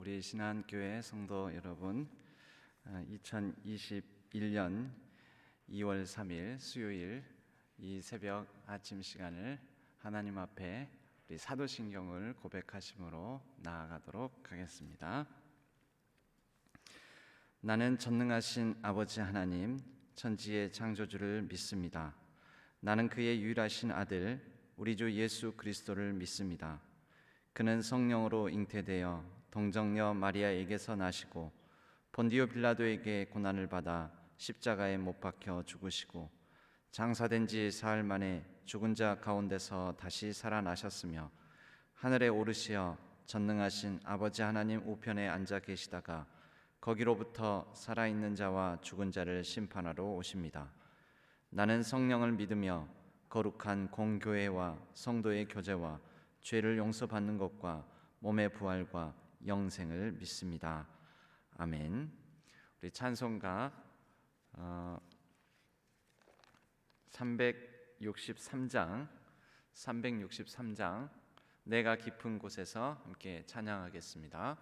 우리 신한교회 성도 여러분, 2021년 2월 3일 수요일 이 새벽 아침 시간을 하나님 앞에 우리 사도신경을 고백하심으로 나아가도록 하겠습니다. 나는 전능하신 아버지 하나님, 천지의 창조주를 믿습니다. 나는 그의 유일하신 아들 우리 주 예수 그리스도를 믿습니다. 그는 성령으로 잉태되어 동정녀 마리아에게서 나시고 본디오 빌라도에게 고난을 받아 십자가에 못 박혀 죽으시고 장사된 지 사흘 만에 죽은 자 가운데서 다시 살아나셨으며 하늘에 오르시어 전능하신 아버지 하나님 우편에 앉아 계시다가 거기로부터 살아있는 자와 죽은 자를 심판하러 오십니다. 나는 성령을 믿으며 거룩한 공교회와 성도의 교제와 죄를 용서받는 것과 몸의 부활과 영생을 믿습니다. 아멘. 우리 찬송가 363장 내가 깊은 곳에서 함께 찬양하겠습니다.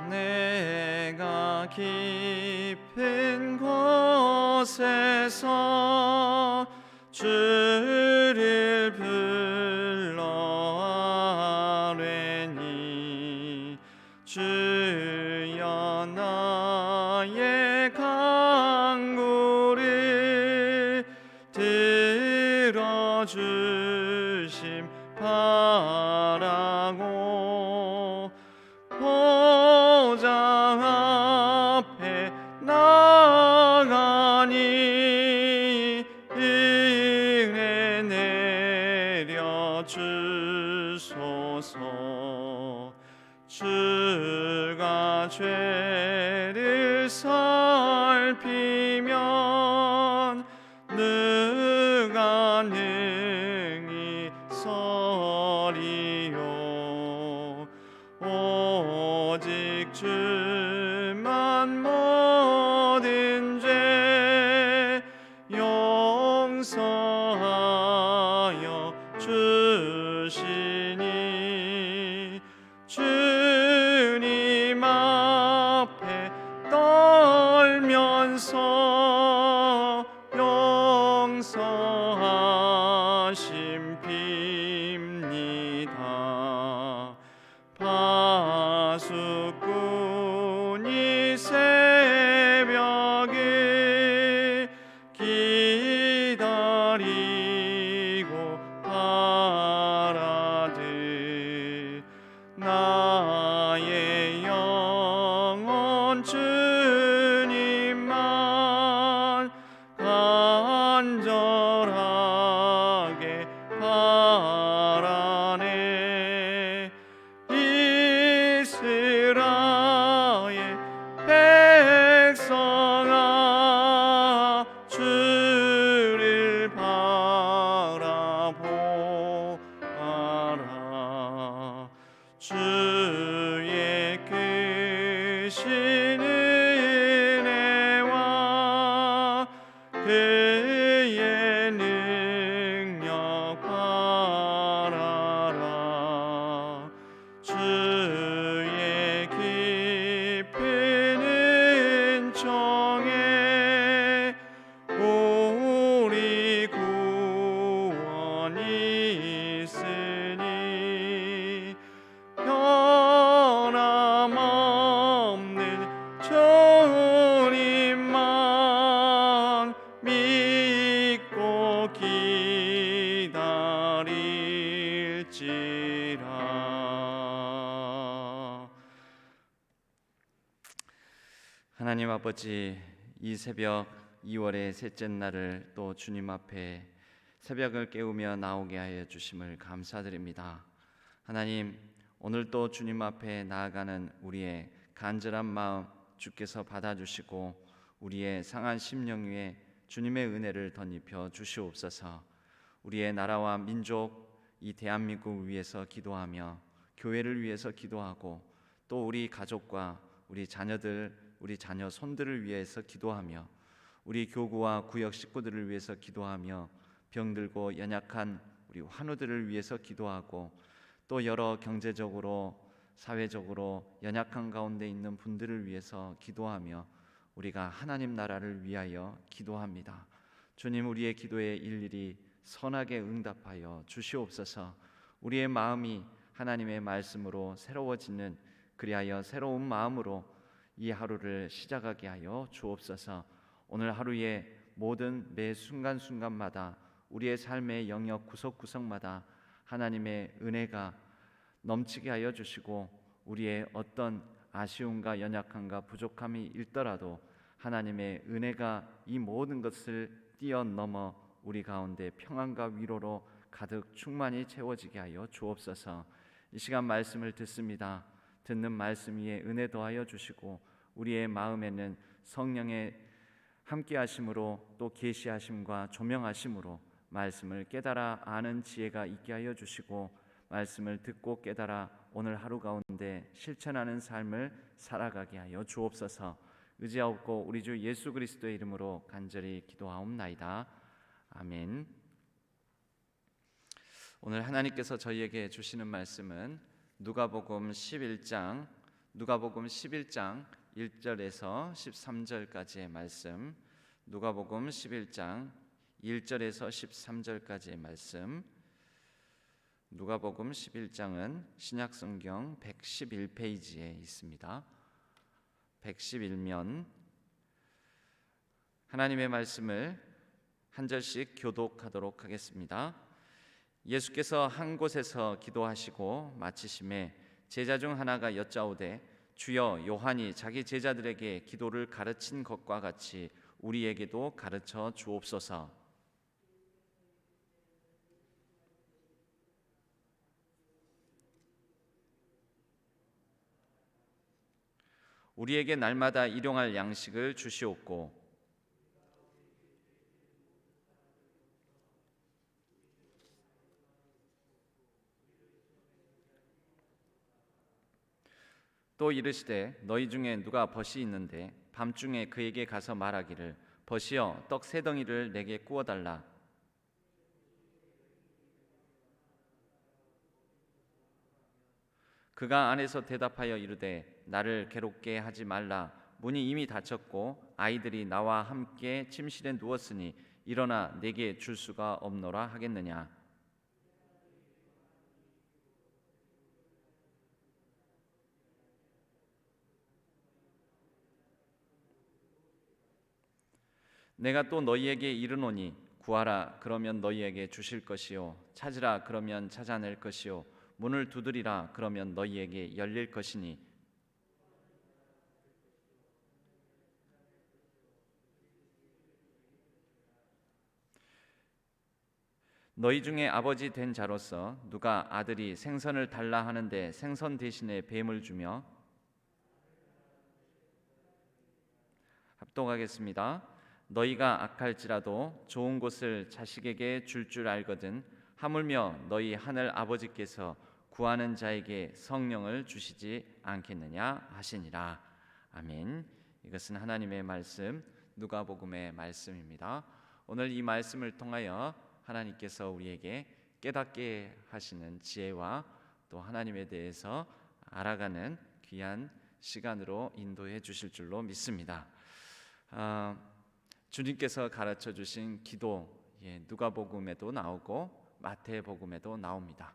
내가 깊은 곳에서 주를 불러아뢰니 주여 나의 간구를 들어주심 바라고 보좌 앞에 나가니 은혜 내려 주소서. 주가 죄를 살피면 누가 능히 서리요. 오직 주만 모든 죄 용서하여 주시니 주님 앞에 떨면서 용서하심 빕니다. 파수꾼이 새벽을 기다리고 바라듯 나의 영혼 주님만 간절하게 바라네. 이스라엘 백성아 주를 바라보아라. 주의 크신 은혜와 그의 능력 바라라. 주의 깊은 은총에 우리 구원이 있으니 변함없는 주님만 믿고 기다릴지라. 하나님 아버지, 이 새벽 2월의 셋째 날을 또 주님 앞에 새벽을 깨우며 나오게 하여 주심을 감사드립니다. 하나님, 오늘 또 주님 앞에 나아가는 우리의 간절한 마음 주께서 받아주시고 우리의 상한 심령 위에 주님의 은혜를 덧입혀 주시옵소서. 우리의 나라와 민족, 이 대한민국을 위해서 기도하며 교회를 위해서 기도하고 또 우리 가족과 우리 자녀들, 우리 자녀 손들을 위해서 기도하며 우리 교구와 구역 식구들을 위해서 기도하며 병들고 연약한 우리 환우들을 위해서 기도하고 또 여러 경제적으로 사회적으로 연약한 가운데 있는 분들을 위해서 기도하며 우리가 하나님 나라를 위하여 기도합니다. 주님, 우리의 기도에 일일이 선하게 응답하여 주시옵소서. 우리의 마음이 하나님의 말씀으로 새로워지는, 그리하여 새로운 마음으로 이 하루를 시작하게 하여 주옵소서. 오늘 하루의 모든 매 순간순간마다 우리의 삶의 영역 구석구석마다 하나님의 은혜가 넘치게 하여 주시고 우리의 어떤 아쉬움과 연약함과 부족함이 있더라도 하나님의 은혜가 이 모든 것을 뛰어넘어 우리 가운데 평안과 위로로 가득 충만히 채워지게 하여 주옵소서. 이 시간 말씀을 듣습니다. 듣는 말씀 위에 은혜 더하여 주시고 우리의 마음에는 성령의 함께하심으로 또 계시하심과 조명하심으로 말씀을 깨달아 아는 지혜가 있게 하여 주시고 말씀을 듣고 깨달아 오늘 하루 가운데 실천하는 삶을 살아가게 하여 주옵소서. 의지하옵고 우리 주 예수 그리스도의 이름으로 간절히 기도하옵나이다. 아멘. 오늘 하나님께서 저희에게 주시는 말씀은 누가복음 11장 1절에서 13절까지의 말씀, 누가복음 11장 1절에서 13절까지의 말씀. 누가복음 11장은 신약성경 111페이지에 있습니다. 111면 하나님의 말씀을 한 절씩 교독하도록 하겠습니다. 예수께서 한 곳에서 기도하시고 마치심에 제자 중 하나가 여짜오되 주여, 요한이 자기 제자들에게 기도를 가르친 것과 같이 우리에게도 가르쳐 주옵소서. 우리에게 날마다 일용할 양식을 주시옵고 또 이르시되 너희 중에 누가 벗이 있는데 밤중에 그에게 가서 말하기를 벗이여 떡 세 덩이를 내게 구워 달라. 그가 안에서 대답하여 이르되 나를 괴롭게 하지 말라. 문이 이미 닫혔고 아이들이 나와 함께 침실에 누웠으니 일어나 내게 줄 수가 없노라 하겠느냐. 내가 또 너희에게 이르노니 구하라 그러면 너희에게 주실 것이요 찾으라 그러면 찾아낼 것이요 문을 두드리라 그러면 너희에게 열릴 것이니 너희 중에 아버지 된 자로서 누가 아들이 생선을 달라 하는데 생선 대신에 뱀을 주며 합독하겠습니다. 너희가 악할지라도 좋은 것을 자식에게 줄 알거든 하물며 너희 하늘 아버지께서 구하는 자에게 성령을 주시지 않겠느냐 하시니라. 아멘. 이것은 하나님의 말씀, 누가복음의 말씀입니다. 오늘 이 말씀을 통하여 하나님께서 우리에게 깨닫게 하시는 지혜와 또 하나님에 대해서 알아가는 귀한 시간으로 인도해 주실 줄로 믿습니다. 주님께서 가르쳐 주신 기도, 누가복음에도 나오고 마태복음에도 나옵니다.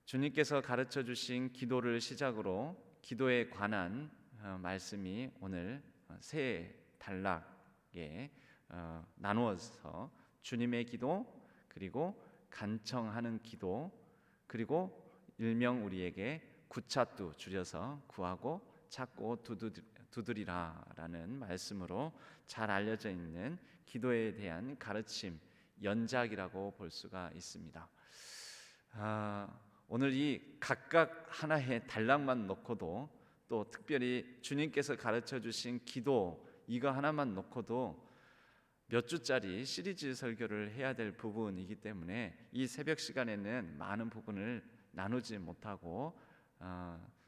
주님께서 가르쳐 주신 기도를 시작으로 기도에 관한 말씀이 오늘 세 단락에 나누어서 주님의 기도, 그리고 간청하는 기도, 그리고 일명 우리에게 구차뚜 줄여서 구하고 찾고 두드리라라는 말씀으로 잘 알려져 있는 기도에 대한 가르침, 연작이라고 볼 수가 있습니다. 오늘 이 각각 하나의 단락만 놓고도 또 특별히 주님께서 가르쳐 주신 기도 이거 하나만 놓고도 몇 주짜리 시리즈 설교를 해야 될 부분이기 때문에 이 새벽 시간에는 많은 부분을 나누지 못하고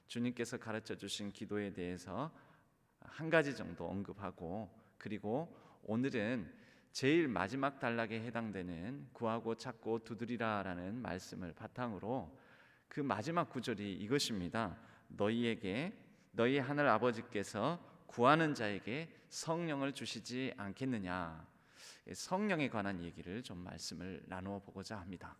주님께서 가르쳐 주신 기도에 대해서 한 가지 정도 언급하고, 그리고 오늘은 제일 마지막 단락에 해당되는 구하고 찾고 두드리라라는 말씀을 바탕으로 그 마지막 구절이 이것입니다. 너희 하늘 아버지께서 구하는 자에게 성령을 주시지 않겠느냐. 성령에 관한 얘기를 좀 말씀을 나누어 보고자 합니다.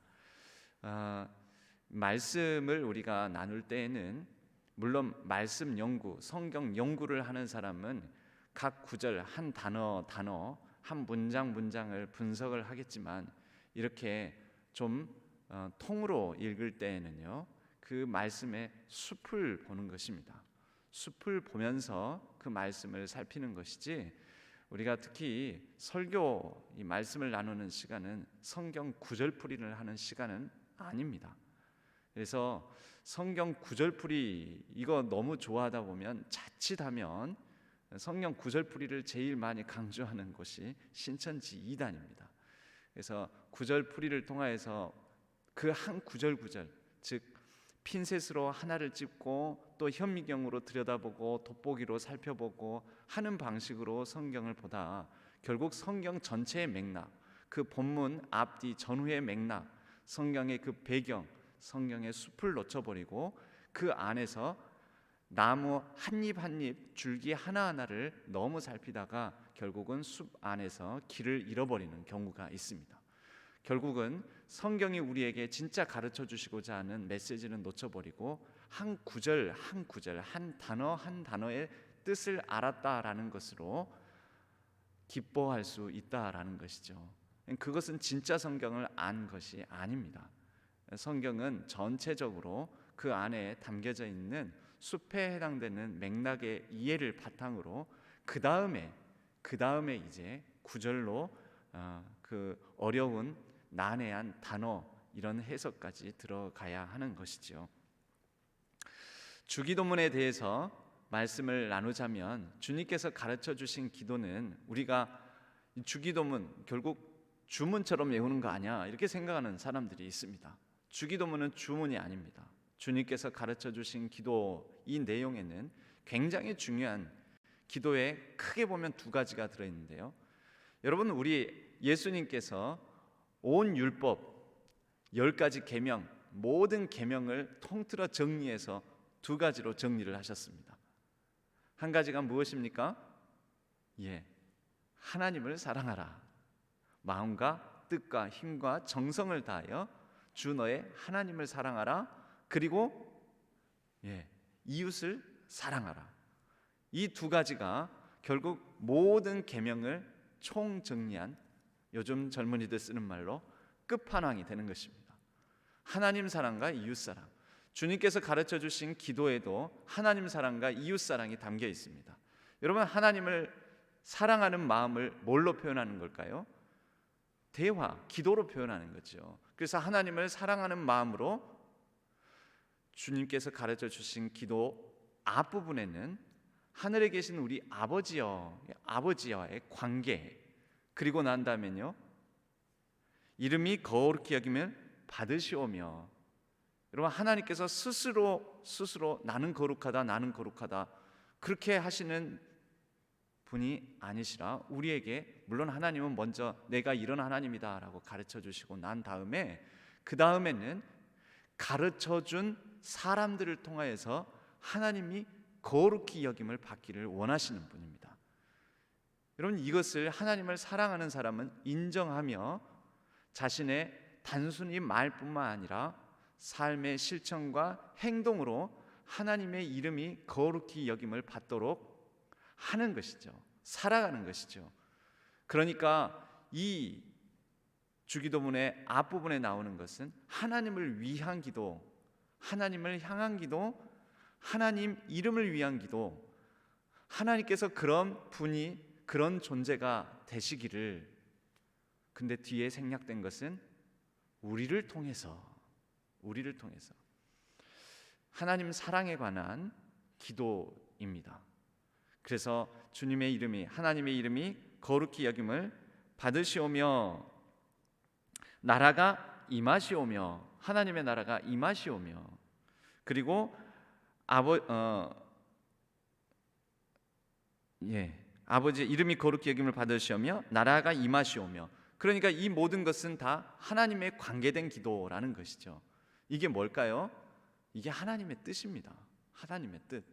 말씀을 우리가 나눌 때에는 물론 말씀 연구, 성경 연구를 하는 사람은 각 구절 한 단어 한 문장을 분석을 하겠지만, 이렇게 좀 통으로 읽을 때에는요, 그 말씀의 숲을 보는 것입니다. 숲을 보면서 그 말씀을 살피는 것이지, 우리가 특히 설교 이 말씀을 나누는 시간은 성경 구절풀이를 하는 시간은 아닙니다. 그래서 성경 구절풀이 이거 너무 좋아하다 보면 자칫하면 성경 구절풀이를 제일 많이 강조하는 곳이 신천지 2단입니다. 그래서 구절풀이를 통하여서 그 한 구절, 즉 핀셋으로 하나를 찝고 또 현미경으로 들여다보고 돋보기로 살펴보고 하는 방식으로 성경을 보다 결국 성경 전체의 맥락, 그 본문 앞뒤 전후의 맥락, 성경의 그 배경, 성경의 숲을 놓쳐버리고 그 안에서 나무 한 잎 한 잎, 줄기 하나하나를 너무 살피다가 결국은 숲 안에서 길을 잃어버리는 경우가 있습니다. 결국은 성경이 우리에게 진짜 가르쳐 주시고자 하는 메시지는 놓쳐버리고 한 구절 한 구절, 한 단어 한 단어의 뜻을 알았다라는 것으로 기뻐할 수 있다라는 것이죠. 그것은 진짜 성경을 안 것이 아닙니다. 성경은 전체적으로 그 안에 담겨져 있는 숲에 해당되는 맥락의 이해를 바탕으로 그 다음에 이제 구절로 그 어려운 난해한 단어 이런 해석까지 들어가야 하는 것이죠. 주기도문에 대해서 말씀을 나누자면, 주님께서 가르쳐 주신 기도는 우리가 주기도문 결국 주문처럼 외우는 거 아니야 이렇게 생각하는 사람들이 있습니다. 주기도문은 주문이 아닙니다. 주님께서 가르쳐 주신 기도 이 내용에는 굉장히 중요한 기도에 크게 보면 두 가지가 들어있는데요. 여러분, 우리 예수님께서 온 율법 10가지 계명, 모든 계명을 통틀어 정리해서 두 가지로 정리를 하셨습니다. 한 가지가 무엇입니까? 하나님을 사랑하라. 마음과 뜻과 힘과 정성을 다하여 주 너의 하나님을 사랑하라. 그리고 이웃을 사랑하라. 이 두 가지가 결국 모든 계명을 총정리한, 요즘 젊은이들 쓰는 말로 끝판왕이 되는 것입니다. 하나님 사랑과 이웃 사랑. 주님께서 가르쳐 주신 기도에도 하나님 사랑과 이웃 사랑이 담겨 있습니다. 여러분, 하나님을 사랑하는 마음을 뭘로 표현하는 걸까요? 대화, 기도로 표현하는 거죠. 그래서 하나님을 사랑하는 마음으로 주님께서 가르쳐 주신 기도 앞부분에는 하늘에 계신 우리 아버지와의 관계, 그리고 난 다음에는요, 이름이 거룩히 여김을 받으시오며. 여러분, 하나님께서 스스로 나는 거룩하다 그렇게 하시는 분이 아니시라 우리에게, 물론 하나님은 먼저 내가 이런 하나님이다 라고 가르쳐 주시고 난 다음에 그 다음에는 가르쳐 준 사람들을 통하여서 하나님이 거룩히 여김을 받기를 원하시는 분입니다. 여러분, 이것을 하나님을 사랑하는 사람은 인정하며 자신의 단순히 말뿐만 아니라 삶의 실천과 행동으로 하나님의 이름이 거룩히 여김을 받도록 하는 것이죠. 살아가는 것이죠. 그러니까 이 주기도문의 앞부분에 나오는 것은 하나님을 위한 기도, 하나님을 향한 기도, 하나님 이름을 위한 기도, 하나님께서 그런 분이, 그런 존재가 되시기를. 근데 뒤에 생략된 것은 우리를 통해서 하나님 사랑에 관한 기도입니다. 그래서 주님의 이름이, 하나님의 이름이 거룩히 여김을 받으시오며 나라가 임하시오며, 하나님의 나라가 임하시오며, 그리고 아버지의 이름이 거룩히 여김을 받으시오며 나라가 임하시오며. 그러니까 이 모든 것은 다 하나님의 관계된 기도라는 것이죠. 이게 뭘까요? 이게 하나님의 뜻입니다. 하나님의 뜻.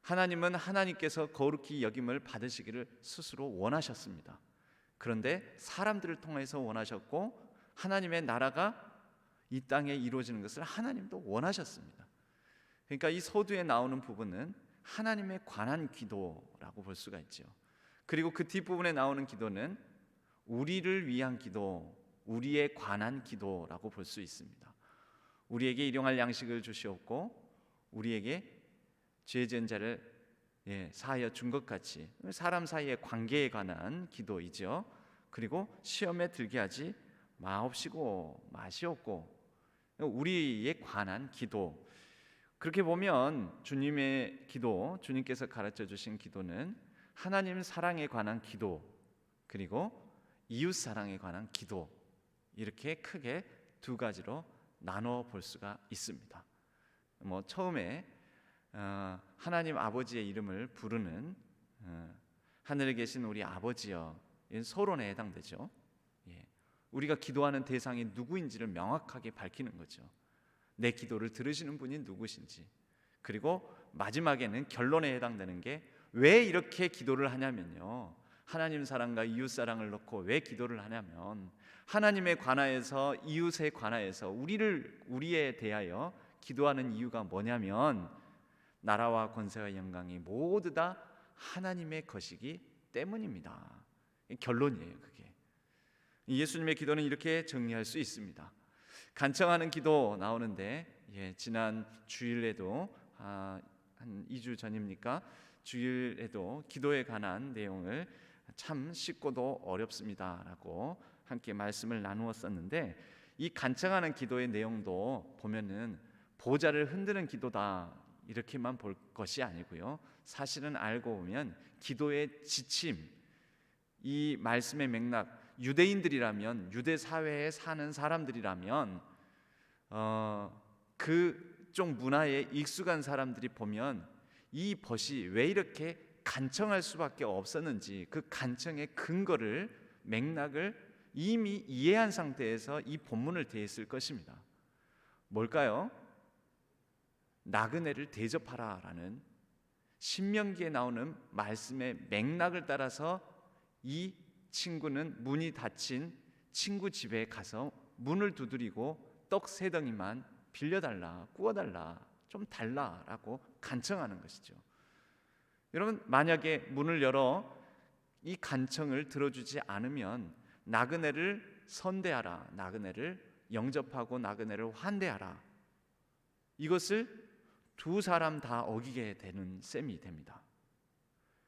하나님은 하나님께서 거룩히 여김을 받으시기를 스스로 원하셨습니다. 그런데 사람들을 통해서 원하셨고, 하나님의 나라가 이 땅에 이루어지는 것을 하나님도 원하셨습니다. 그러니까 이 서두에 나오는 부분은 하나님에 관한 기도라고 볼 수가 있죠. 그리고 그 뒷부분에 나오는 기도는 우리를 위한 기도, 우리에 관한 기도라고 볼 수 있습니다. 우리에게 일용할 양식을 주시옵고 우리에게 죄 지은 자를 사하여 준 것 같이, 사람 사이의 관계에 관한 기도이죠. 그리고 시험에 들게 하지 마옵시고 마시옵고, 우리에 관한 기도. 그렇게 보면 주님의 기도, 주님께서 가르쳐 주신 기도는 하나님 사랑에 관한 기도, 그리고 이웃 사랑에 관한 기도, 이렇게 크게 두 가지로 나눠 볼 수가 있습니다. 처음에 하나님 아버지의 이름을 부르는 하늘에 계신 우리 아버지여, 이건 서론에 해당되죠. 우리가 기도하는 대상이 누구인지를 명확하게 밝히는 거죠. 내 기도를 들으시는 분이 누구신지. 그리고 마지막에는 결론에 해당되는 게 왜 이렇게 기도를 하냐면요, 하나님 사랑과 이웃 사랑을 놓고 왜 기도를 하냐면 하나님에 관하여서, 이웃에 관하여서 우리에 대하여 기도하는 이유가 뭐냐면 나라와 권세와 영광이 모두 다 하나님의 것이기 때문입니다. 결론이에요, 그게. 예수님의 기도는 이렇게 정리할 수 있습니다. 간청하는 기도 나오는데, 지난 주일에도 한 2주 전입니까? 주일에도 기도에 관한 내용을 참 쉽고도 어렵습니다라고 함께 말씀을 나누었었는데, 이 간청하는 기도의 내용도 보면은 보좌를 흔드는 기도다 이렇게만 볼 것이 아니고요, 사실은 알고 보면 기도의 지침, 이 말씀의 맥락, 유대인들이라면, 유대 사회에 사는 사람들이라면 그쪽 문화에 익숙한 사람들이 보면 이 벗이 왜 이렇게 간청할 수밖에 없었는지, 그 간청의 근거를, 맥락을 이미 이해한 상태에서 이 본문을 대했을 것입니다. 뭘까요? 나그네를 대접하라라는 신명기에 나오는 말씀의 맥락을 따라서 이 친구는 문이 닫힌 친구 집에 가서 문을 두드리고 떡 3덩이만 빌려달라, 구워달라, 좀 달라라고 간청하는 것이죠. 여러분, 만약에 문을 열어 이 간청을 들어주지 않으면 나그네를 선대하라, 나그네를 영접하고 나그네를 환대하라, 이것을 두 사람 다 어기게 되는 셈이 됩니다.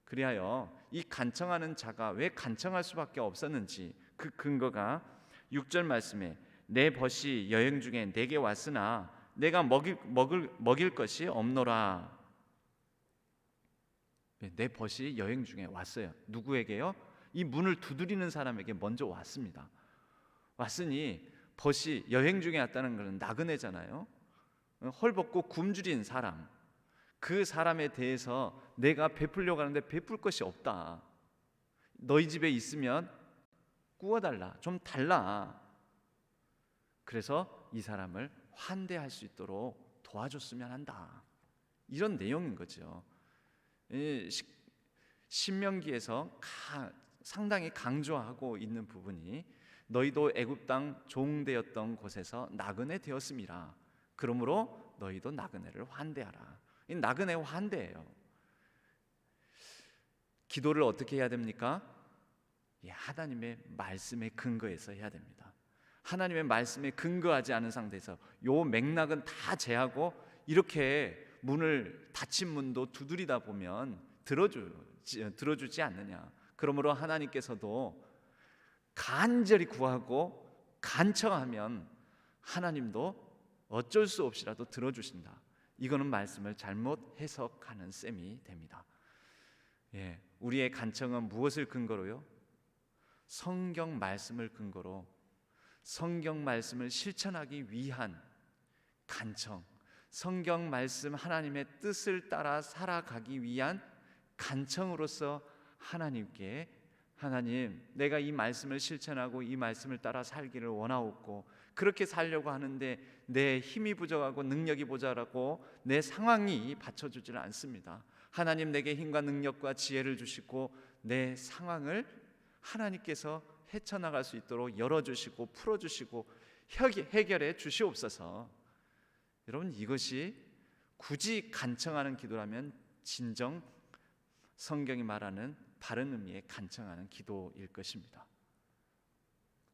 그리하여 이 간청하는 자가 왜 간청할 수밖에 없었는지, 그 근거가 6절 말씀에 내 벗이 여행 중에 내게 왔으나 내가 먹일 것이 없노라. 내 벗이 여행 중에 왔어요. 누구에게요? 이 문을 두드리는 사람에게 먼저 왔습니다. 왔으니 벗이 여행 중에 왔다는 것은 나그네잖아요. 헐벗고 굶주린 사람, 그 사람에 대해서 내가 베풀려고 하는데 베풀 것이 없다. 너희 집에 있으면 구워달라, 좀 달라. 그래서 이 사람을 환대할 수 있도록 도와줬으면 한다. 이런 내용인 거죠. 신명기에서 상당히 강조하고 있는 부분이 너희도 애굽 땅 종되었던 곳에서 나그네 되었음이라. 그러므로 너희도 나그네를 환대하라. 이 나그네 환대예요. 기도를 어떻게 해야 됩니까? 하나님의 말씀에 근거해서 해야 됩니다. 하나님의 말씀에 근거하지 않은 상태에서 요 맥락은 다 제하고 이렇게 문을, 닫힌 문도 두드리다 보면 들어주지 않느냐. 그러므로 하나님께서도 간절히 구하고 간청하면 하나님도 어쩔 수 없이라도 들어주신다. 이거는 말씀을 잘못 해석하는 셈이 됩니다. 우리의 간청은 무엇을 근거로요? 성경 말씀을 근거로 성경 말씀을 실천하기 위한 간청, 성경 말씀 하나님의 뜻을 따라 살아가기 위한 간청으로서 하나님께, 하나님, 내가 이 말씀을 실천하고 이 말씀을 따라 살기를 원하옵고 그렇게 살려고 하는데 내 힘이 부족하고 능력이 모자라고 내 상황이 받쳐주지를 않습니다. 하나님, 내게 힘과 능력과 지혜를 주시고 내 상황을 하나님께서 헤쳐나갈 수 있도록 열어주시고 풀어주시고 해결해 주시옵소서. 여러분, 이것이 굳이 간청하는 기도라면 진정 성경이 말하는 바른 의미의 간청하는 기도일 것입니다.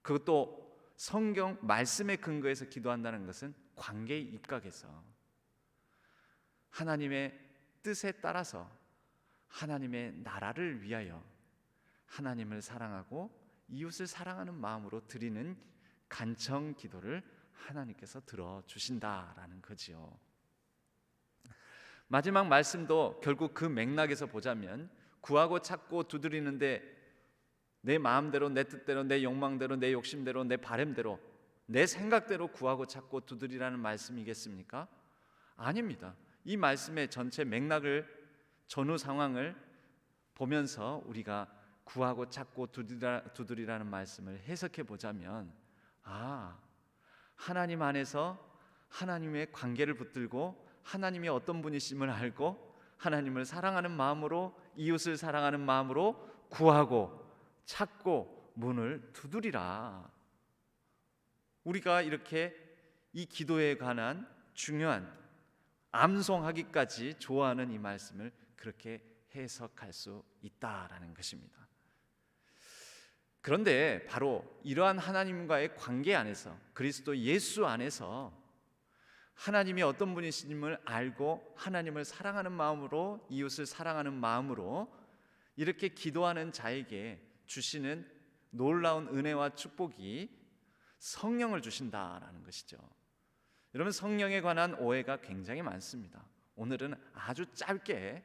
그것도 성경 말씀에 근거해서 기도한다는 것은 관계의 입각에서 하나님의 뜻에 따라서 하나님의 나라를 위하여 하나님을 사랑하고 이웃을 사랑하는 마음으로 드리는 간청 기도를 하나님께서 들어주신다라는 거지요. 마지막 말씀도 결국 그 맥락에서 보자면 구하고 찾고 두드리는데 내 마음대로, 내 뜻대로, 내 욕망대로, 내 욕심대로, 내 바램대로, 내 생각대로 구하고 찾고 두드리라는 말씀이겠습니까? 아닙니다. 이 말씀의 전체 맥락을, 전후 상황을 보면서 우리가 구하고 찾고 두드리라는 말씀을 해석해 보자면, 하나님 안에서 하나님의 관계를 붙들고 하나님이 어떤 분이심을 알고 하나님을 사랑하는 마음으로, 이웃을 사랑하는 마음으로 구하고 찾고 문을 두드리라. 우리가 이렇게 이 기도에 관한 중요한, 암송하기까지 좋아하는 이 말씀을 그렇게 해석할 수 있다라는 것입니다. 그런데 바로 이러한 하나님과의 관계 안에서, 그리스도 예수 안에서 하나님이 어떤 분이심을 알고 하나님을 사랑하는 마음으로, 이웃을 사랑하는 마음으로 이렇게 기도하는 자에게 주시는 놀라운 은혜와 축복이 성령을 주신다라는 것이죠. 여러분, 성령에 관한 오해가 굉장히 많습니다. 오늘은 아주 짧게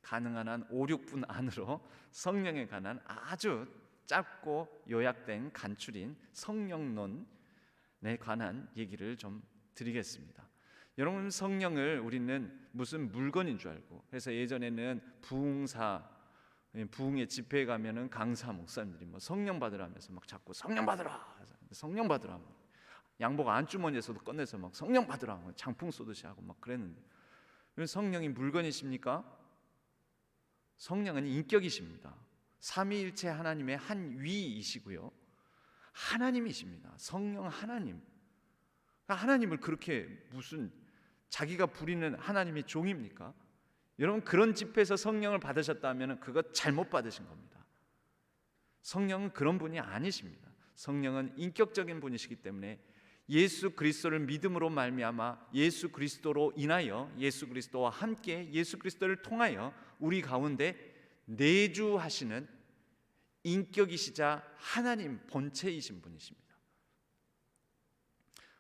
가능한 한 5, 6분 안으로 성령에 관한 아주 짧고 요약된 간추린 성령론에 관한 얘기를 좀 드리겠습니다. 여러분, 성령을 우리는 무슨 물건인 줄 알고, 그래서 예전에는 부흥의 집회에 가면은 강사 목사님들이 뭐 성령 받으라면서 막 자꾸 성령 받으라, 성령 받으라, 양복 안주머니에서도 꺼내서 막 성령 받으라, 장풍 쏘듯이 하고 막 그랬는데, 성령이 물건이십니까? 성령은 인격이십니다. 삼위일체 하나님의 한 위이시고요, 하나님이십니다. 성령 하나님. 하나님을 그렇게 무슨 자기가 부리는 하나님의 종입니까? 여러분, 그런 집회에서 성령을 받으셨다면 그거 잘못 받으신 겁니다. 성령은 그런 분이 아니십니다. 성령은 인격적인 분이시기 때문에 예수 그리스도를 믿음으로 말미암아 예수 그리스도로 인하여, 예수 그리스도와 함께 예수 그리스도를 통하여 우리 가운데 내주하시는 인격이시자 하나님 본체이신 분이십니다.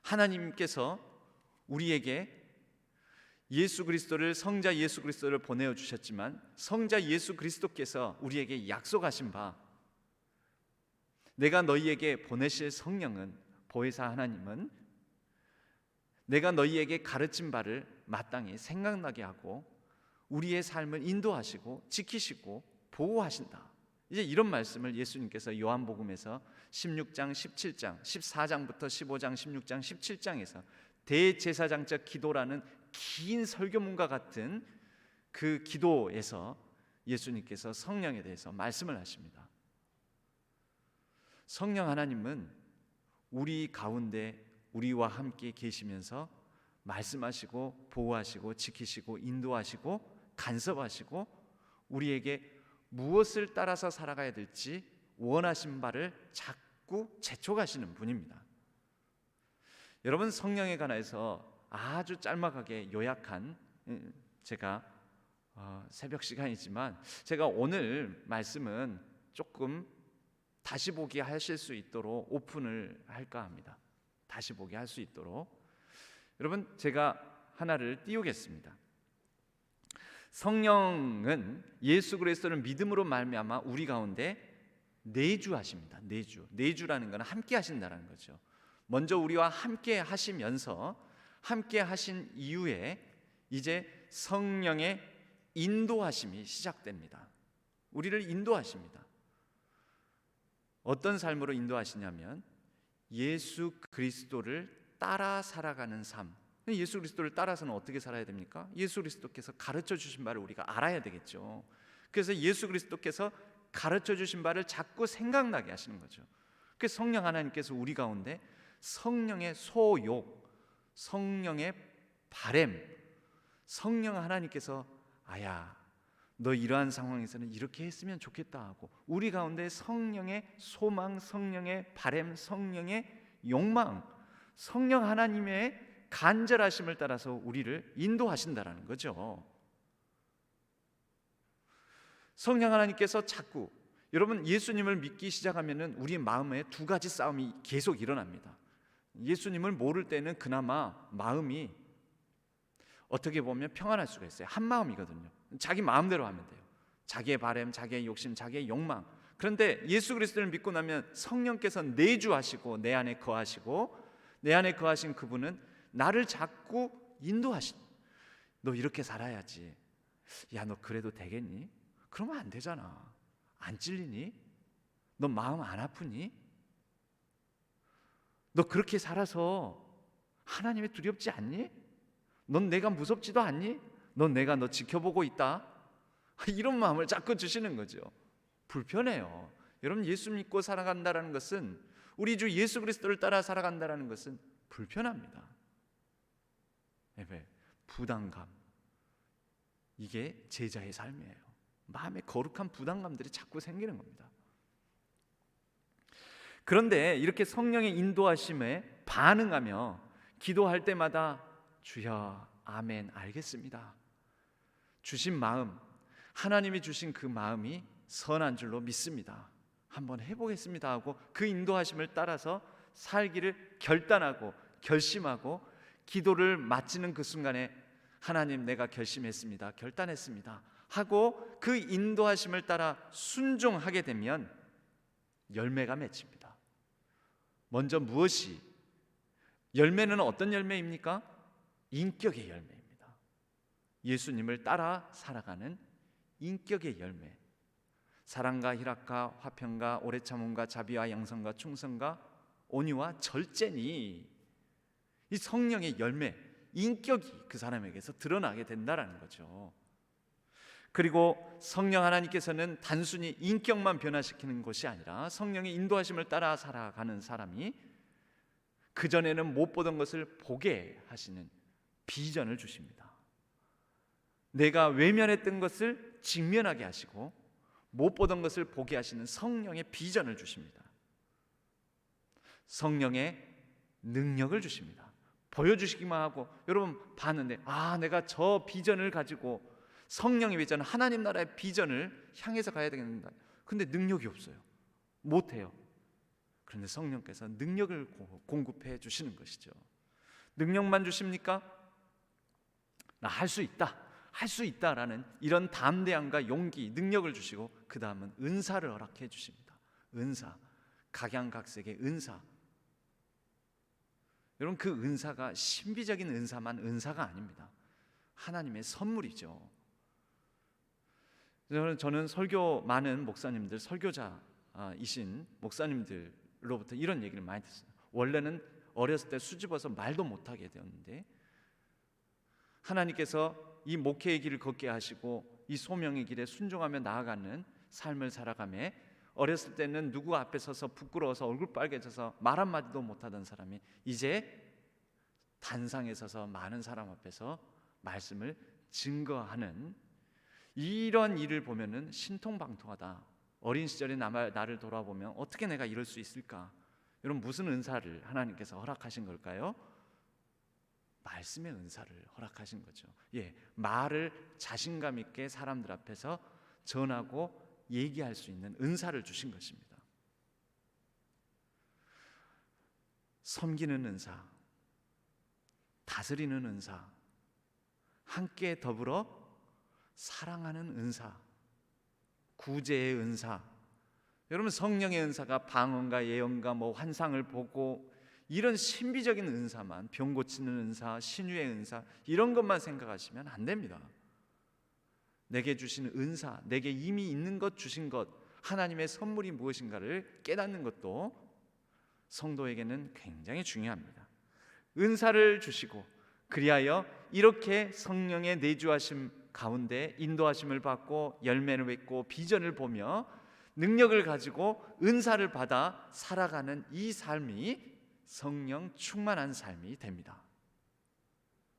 하나님께서 우리에게 예수 그리스도를, 성자 예수 그리스도를 보내어 주셨지만 성자 예수 그리스도께서 우리에게 약속하신 바, 내가 너희에게 보내실 성령은, 보혜사 하나님은 내가 너희에게 가르친 바를 마땅히 생각나게 하고 우리의 삶을 인도하시고 지키시고 보호하신다. 이제 이런 말씀을 예수님께서 요한복음에서 16장, 17장, 14장부터 15장, 16장, 17장에서 대제사장적 기도라는 긴 설교문과 같은 그 기도에서 예수님께서 성령에 대해서 말씀을 하십니다. 성령 하나님은 우리 가운데 우리와 함께 계시면서 말씀하시고 보호하시고 지키시고 인도하시고 간섭하시고 우리에게 무엇을 따라서 살아가야 될지 원하신 바를 자꾸 재촉하시는 분입니다. 여러분, 성령에 관해서 아주 짤막하게 요약한, 제가 새벽 시간이지만 제가 오늘 말씀은 조금 다시 보기 하실 수 있도록 오픈을 할까 합니다. 다시 보기 할 수 있도록. 여러분, 제가 하나를 띄우겠습니다. 성령은 예수 그리스도를 믿음으로 말미암아 우리 가운데 내주하십니다. 내주라는 것은 함께 하신다는 거죠. 먼저 우리와 함께 하시면서 함께 하신 이후에 이제 성령의 인도하심이 시작됩니다. 우리를 인도하십니다. 어떤 삶으로 인도하시냐면 예수 그리스도를 따라 살아가는 삶. 예수 그리스도를 따라서는 어떻게 살아야 됩니까? 예수 그리스도께서 가르쳐 주신 바를 우리가 알아야 되겠죠. 그래서 예수 그리스도께서 가르쳐 주신 바를 자꾸 생각나게 하시는 거죠. 그래서 성령 하나님께서 우리 가운데 성령의 소욕, 성령의 바램, 성령 하나님께서 아야, 너 이러한 상황에서는 이렇게 했으면 좋겠다 하고 우리 가운데 성령의 소망, 성령의 바램, 성령의 욕망, 성령 하나님의 간절하심을 따라서 우리를 인도하신다라는 거죠. 성령 하나님께서 자꾸, 여러분 예수님을 믿기 시작하면은 우리 마음에 두 가지 싸움이 계속 일어납니다. 예수님을 모를 때는 그나마 마음이 어떻게 보면 평안할 수가 있어요. 한 마음이거든요. 자기 마음대로 하면 돼요. 자기의 바램, 자기의 욕심, 자기의 욕망. 그런데 예수 그리스도를 믿고 나면 성령께서 내주하시고 내 안에 거하시고 내 안에 거하신 그분은 나를 자꾸 인도하신. 너 이렇게 살아야지. 야, 너 그래도 되겠니? 그러면 안 되잖아. 안 찔리니? 너 마음 안 아프니? 너 그렇게 살아서 하나님이 두렵지 않니? 넌 내가 무섭지도 않니? 넌 내가 너 지켜보고 있다. 이런 마음을 자꾸 주시는 거죠. 불편해요. 여러분 예수 믿고 살아간다는 것은, 우리 주 예수 그리스도를 따라 살아간다는 것은 불편합니다. 부담감, 이게 제자의 삶이에요. 마음에 거룩한 부담감들이 자꾸 생기는 겁니다. 그런데 이렇게 성령의 인도하심에 반응하며 기도할 때마다 주여, 아멘, 알겠습니다. 주신 마음, 하나님이 주신 그 마음이 선한 줄로 믿습니다. 한번 해보겠습니다 하고 그 인도하심을 따라서 살기를 결단하고 결심하고 기도를 마치는 그 순간에 하나님, 내가 결심했습니다, 결단했습니다 하고 그 인도하심을 따라 순종하게 되면 열매가 맺힙니다. 먼저 무엇이, 열매는 어떤 열매입니까? 인격의 열매입니다. 예수님을 따라 살아가는 인격의 열매. 사랑과 희락과 화평과 오래 참음과 자비와 양선과 충성과 온유와 절제니, 이 성령의 열매, 인격이 그 사람에게서 드러나게 된다라는 거죠. 그리고 성령 하나님께서는 단순히 인격만 변화시키는 것이 아니라 성령의 인도하심을 따라 살아가는 사람이 그전에는 못 보던 것을 보게 하시는 비전을 주십니다. 내가 외면했던 것을 직면하게 하시고 못 보던 것을 보게 하시는 성령의 비전을 주십니다. 성령의 능력을 주십니다. 보여주시기만 하고, 여러분 봤는데 내가 저 비전을 가지고 성령의 비전, 하나님 나라의 비전을 향해서 가야 되겠는가. 근데 능력이 없어요. 못해요. 그런데 성령께서 능력을 공급해 주시는 것이죠. 능력만 주십니까? 나 할 수 있다, 할 수 있다라는 이런 담대함과 용기, 능력을 주시고 그 다음은 은사를 허락해 주십니다. 은사, 각양각색의 은사. 여러분 그 은사가 신비적인 은사만 은사가 아닙니다. 하나님의 선물이죠. 저는 설교 많은 목사님들, 설교자이신 목사님들로부터 이런 얘기를 많이 듣습니다. 원래는 어렸을 때 수줍어서 말도 못하게 되었는데 하나님께서 이 목회의 길을 걷게 하시고 이 소명의 길에 순종하며 나아가는 삶을 살아가며, 어렸을 때는 누구 앞에 서서 부끄러워서 얼굴 빨개져서 말 한마디도 못하던 사람이 이제 단상에 서서 많은 사람 앞에서 말씀을 증거하는, 이런 일을 보면은 신통방통하다. 어린 시절에 나를 돌아보면 어떻게 내가 이럴 수 있을까? 여러분 무슨 은사를 하나님께서 허락하신 걸까요? 말씀의 은사를 허락하신 거죠. 말을 자신감 있게 사람들 앞에서 전하고 얘기할 수 있는 은사를 주신 것입니다. 섬기는 은사, 다스리는 은사, 함께 더불어 사랑하는 은사, 구제의 은사, 여러분, 성령의 은사가 방언과 예언과 환상을 보고 이런 신비적인 은사만, 병 고치는 은사, 신유의 은사, 이런 것만 생각하시면 안 됩니다. 내게 주신 은사, 내게 이미 있는 것, 주신 것, 하나님의 선물이 무엇인가를 깨닫는 것도 성도에게는 굉장히 중요합니다. 은사를 주시고 그리하여 이렇게 성령의 내주하심 가운데 인도하심을 받고 열매를 맺고 비전을 보며 능력을 가지고 은사를 받아 살아가는 이 삶이 성령 충만한 삶이 됩니다.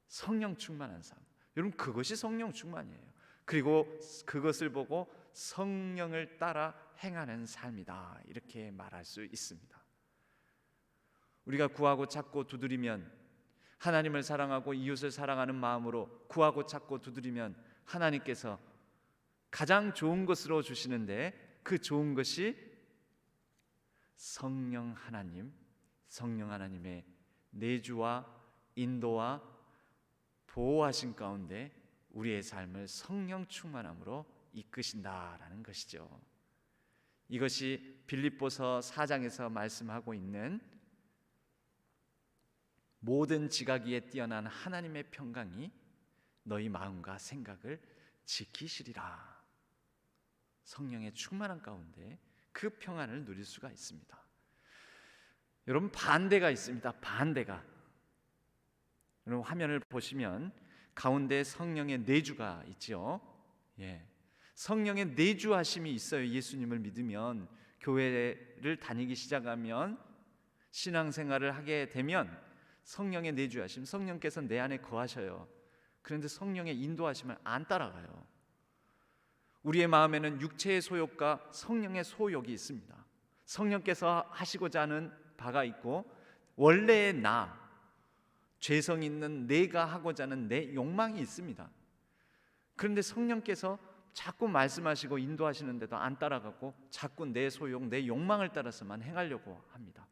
성령 충만한 삶, 여러분, 그것이 성령 충만이에요. 그리고 그것을 보고 성령을 따라 행하는 삶이다, 이렇게 말할 수 있습니다. 우리가 구하고 찾고 두드리면, 하나님을 사랑하고 이웃을 사랑하는 마음으로 구하고 찾고 두드리면 하나님께서 가장 좋은 것으로 주시는데, 그 좋은 것이 성령 하나님의 내주와 인도와 보호하신 가운데 우리의 삶을 성령 충만함으로 이끄신다라는 것이죠. 이것이 빌립보서 4장에서 말씀하고 있는 모든 지각위에 뛰어난 하나님의 평강이 너희 마음과 생각을 지키시리라. 성령의 충만한 가운데 그 평안을 누릴 수가 있습니다. 여러분, 반대가 있습니다. 반대가. 여러분, 화면을 보시면 가운데 성령의 내주가 있죠. 성령의 내주하심이 있어요. 예수님을 믿으면, 교회를 다니기 시작하면, 신앙생활을 하게 되면 성령의 내주하심, 성령께서 내 안에 거하셔요. 그런데 성령의 인도하심을 안 따라가요. 우리의 마음에는 육체의 소욕과 성령의 소욕이 있습니다. 성령께서 하시고자 하는 바가 있고, 원래의 나, 죄성 있는 내가 하고자 하는 내 욕망이 있습니다. 그런데 성령께서 자꾸 말씀하시고 인도하시는데도 안 따라가고 자꾸 내 소욕, 내 욕망을 따라서만 행하려고 합니다.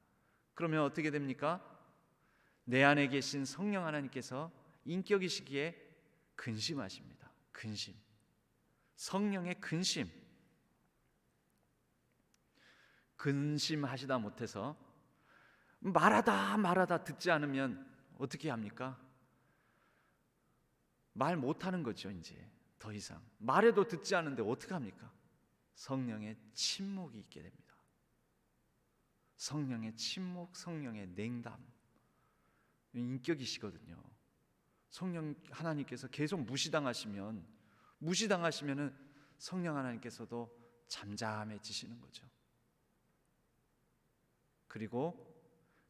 그러면 어떻게 됩니까? 내 안에 계신 성령 하나님께서 인격이시기에 근심하십니다. 근심, 성령의 근심. 근심하시다 못해서 말하다 듣지 않으면 어떻게 합니까? 말 못하는 거죠. 이제 더 이상 말해도 듣지 않는데 어떻게 합니까? 성령의 침묵이 있게 됩니다. 성령의 침묵, 성령의 냉담, 인격이시거든요. 성령 하나님께서 계속 무시당하시면 성령 하나님께서도 잠잠해지시는 거죠. 그리고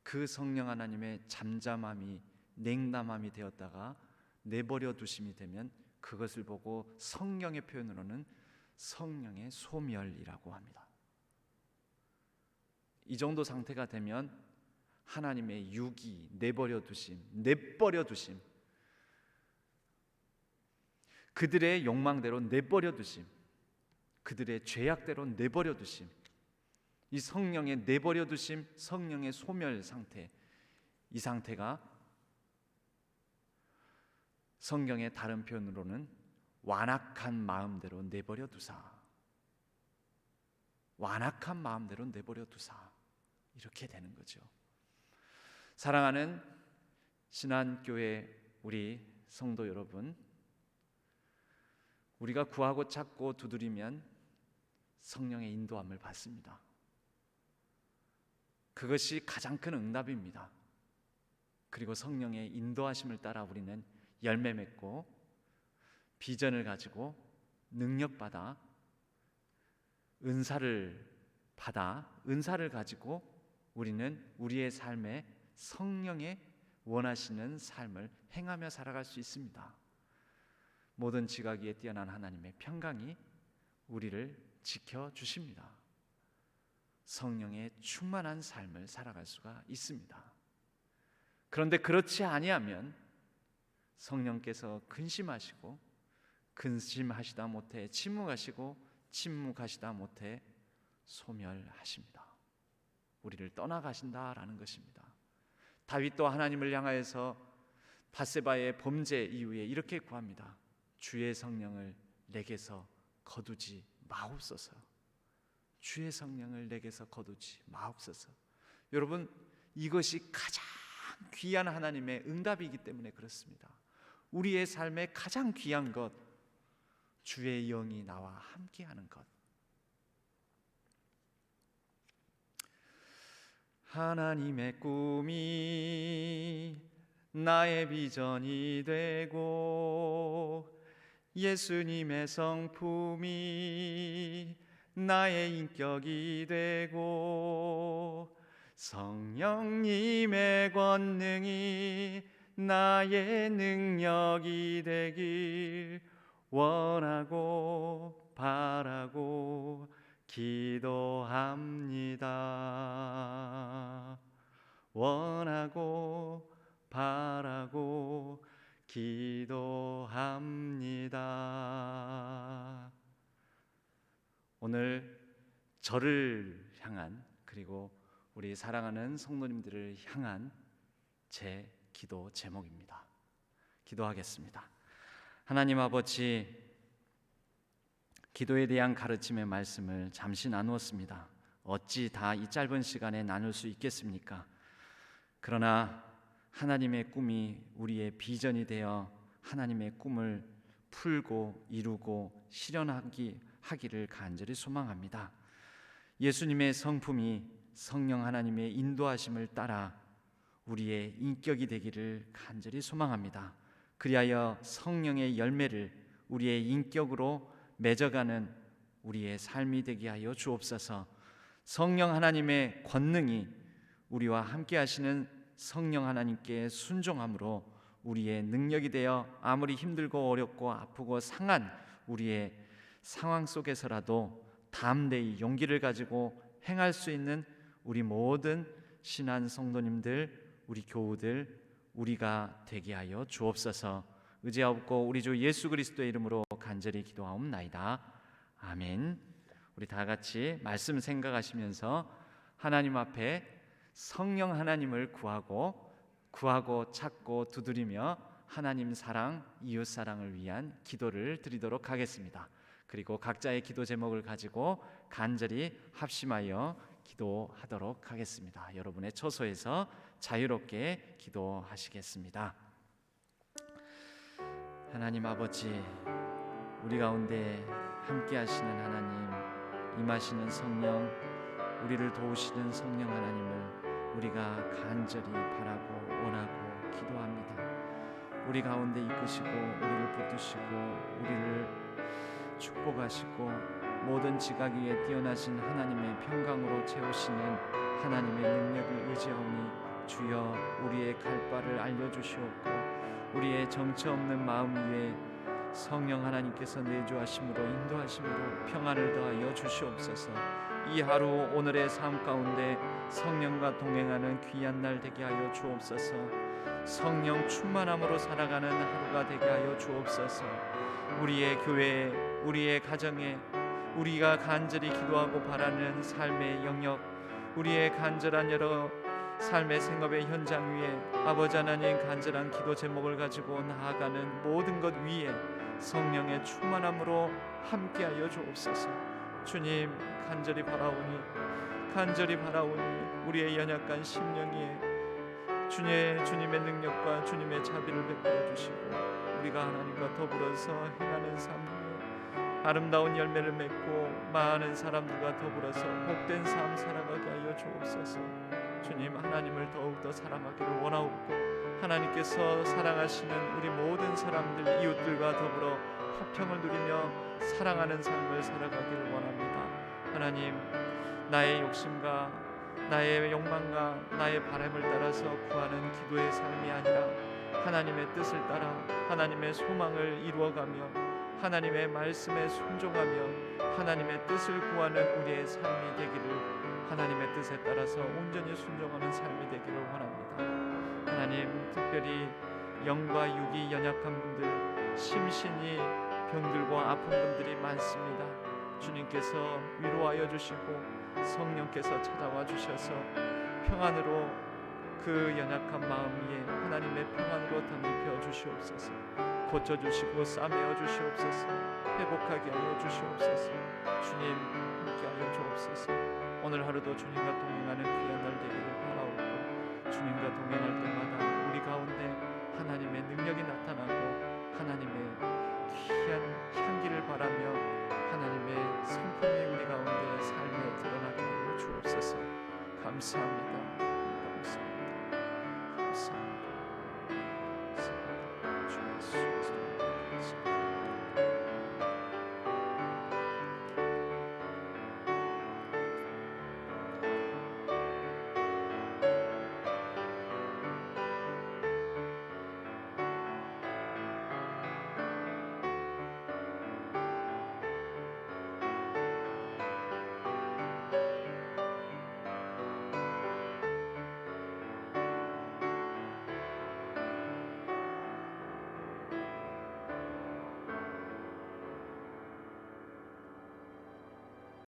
그 성령 하나님의 잠잠함이 냉담함이 되었다가 내버려 두심이 되면 그것을 보고 성령의 표현으로는 성령의 소멸이라고 합니다. 이 정도 상태가 되면 하나님의 유기, 내버려 두심, 그들의 욕망대로 내버려 두심, 그들의 죄악대로 내버려 두심, 이 성령의 내버려 두심, 성령의 소멸 상태, 이 상태가 성경의 다른 표현으로는 완악한 마음대로 내버려 두사, 완악한 마음대로 내버려 두사, 이렇게 되는 거죠. 사랑하는 신한교회 우리 성도 여러분, 우리가 구하고 찾고 두드리면 성령의 인도함을 받습니다. 그것이 가장 큰 응답입니다. 그리고 성령의 인도하심을 따라 우리는 열매 맺고 비전을 가지고 능력받아 은사를 가지고 우리는 우리의 삶에 성령의 원하시는 삶을 행하며 살아갈 수 있습니다. 모든 지각위에 뛰어난 하나님의 평강이 우리를 지켜주십니다. 성령의 충만한 삶을 살아갈 수가 있습니다. 그런데 그렇지 아니하면 성령께서 근심하시다 못해 침묵하시다 못해 소멸하십니다. 우리를 떠나가신다라는 것입니다. 다윗도 하나님을 향하여서 밧세바의 범죄 이후에 이렇게 구합니다. 주의 성령을 내게서 거두지 마옵소서. 주의 성령을 내게서 거두지 마옵소서. 여러분, 이것이 가장 귀한 하나님의 응답이기 때문에 그렇습니다. 우리의 삶에 가장 귀한 것, 주의 영이 나와 함께하는 것. 하나님의 꿈이 나의 비전이 되고 예수님의 성품이 나의 인격이 되고 성령님의 권능이 나의 능력이 되길 원하고 바라고 기도합니다. 원하고 바라고 기도합니다. 오늘 저를 향한, 그리고 우리 사랑하는 성도님들을 향한 제 기도 제목입니다. 기도하겠습니다. 하나님 아버지, 기도에 대한 가르침의 말씀을 잠시 나누었습니다. 어찌 다 이 짧은 시간에 나눌 수 있겠습니까? 그러나 하나님의 꿈이 우리의 비전이 되어 하나님의 꿈을 풀고 이루고 실현하기를 간절히 소망합니다. 예수님의 성품이 성령 하나님의 인도하심을 따라 우리의 인격이 되기를 간절히 소망합니다. 그리하여 성령의 열매를 우리의 인격으로 맺어가는 우리의 삶이 되게 하여 주옵소서. 성령 하나님의 권능이 우리와 함께 하시는 성령 하나님께 순종함으로 우리의 능력이 되어 아무리 힘들고 어렵고 아프고 상한 우리의 상황 속에서라도 담대히 용기를 가지고 행할 수 있는 우리 모든 신한 성도님들, 우리 교우들, 우리가 되게 하여 주옵소서. 의지하옵고 우리 주 예수 그리스도의 이름으로 간절히 기도하옵나이다. 아멘. 우리 다 같이 말씀 생각하시면서 하나님 앞에 성령 하나님을 구하고 찾고 두드리며 하나님 사랑, 이웃 사랑을 위한 기도를 드리도록 하겠습니다. 그리고 각자의 기도 제목을 가지고 간절히 합심하여 기도하도록 하겠습니다. 여러분의 처소에서 자유롭게 기도하시겠습니다. 하나님 아버지, 우리 가운데 함께 하시는 하나님, 임하시는 성령, 우리를 도우시는 성령 하나님을 우리가 간절히 바라고 원하고 기도합니다. 우리 가운데 이끄시고 우리를 붙드시고 우리를 축복하시고 모든 지각 위에 뛰어나신 하나님의 평강으로 채우시는 하나님의 능력을 의지하오니 주여, 우리의 갈 바를 알려주시옵고 우리의 정처 없는 마음 위에 성령 하나님께서 내주하심으로 인도하심으로 평안을 더하여 주시옵소서. 이 하루 오늘의 삶 가운데 성령과 동행하는 귀한 날 되게 하여 주옵소서. 성령 충만함으로 살아가는 하루가 되게 하여 주옵소서. 우리의 교회에, 우리의 가정에, 우리가 간절히 기도하고 바라는 삶의 영역, 우리의 간절한 여러 삶의 생업의 현장 위에 아버지 하나님 간절한 기도 제목을 가지고 나아가는 모든 것 위에 성령의 충만함으로 함께하여 주옵소서. 주님, 간절히 바라오니 우리의 연약한 심령 위에 주님의 능력과 주님의 자비를 베풀어 주시고 우리가 하나님과 더불어서 행하는 삶 위에 아름다운 열매를 맺고 많은 사람들과 더불어서 복된 삶 살아가게 하여 주옵소서. 주님, 하나님을 더욱더 사랑하기를 원하옵고 하나님께서 사랑하시는 우리 모든 사람들, 이웃들과 더불어 화평을 누리며 사랑하는 삶을 살아가기를 원합니다. 하나님, 나의 욕심과 나의 욕망과 나의 바람을 따라서 구하는 기도의 삶이 아니라 하나님의 뜻을 따라 하나님의 소망을 이루어가며 하나님의 말씀에 순종하며 하나님의 뜻을 구하는 우리의 삶이 되기를, 하나님의 뜻에 따라서 온전히 순종하는 삶이 되기를 원합니다. 하나님, 특별히 영과 육이 연약한 분들, 심신이 병들고 아픈 분들이 많습니다. 주님께서 위로하여 주시고 성령께서 찾아와 주셔서 평안으로 그 연약한 마음 위에 하나님의 평안으로 덧입혀 주시옵소서. 고쳐주시고 싸매어 주시옵소서. 회복하게 하여 주시옵소서. 주님, 함께 하여 주옵소서. 오늘 하루도 주님과 동행하는 귀한 날 되기를 바라옵고, 주님과 동행할 때마다 우리 가운데 하나님의 능력이 나타나고 하나님의 귀한 향기를 바라며 하나님의 성품이 우리 가운데 삶에 드러나게 하여 주옵소서. 감사합니다.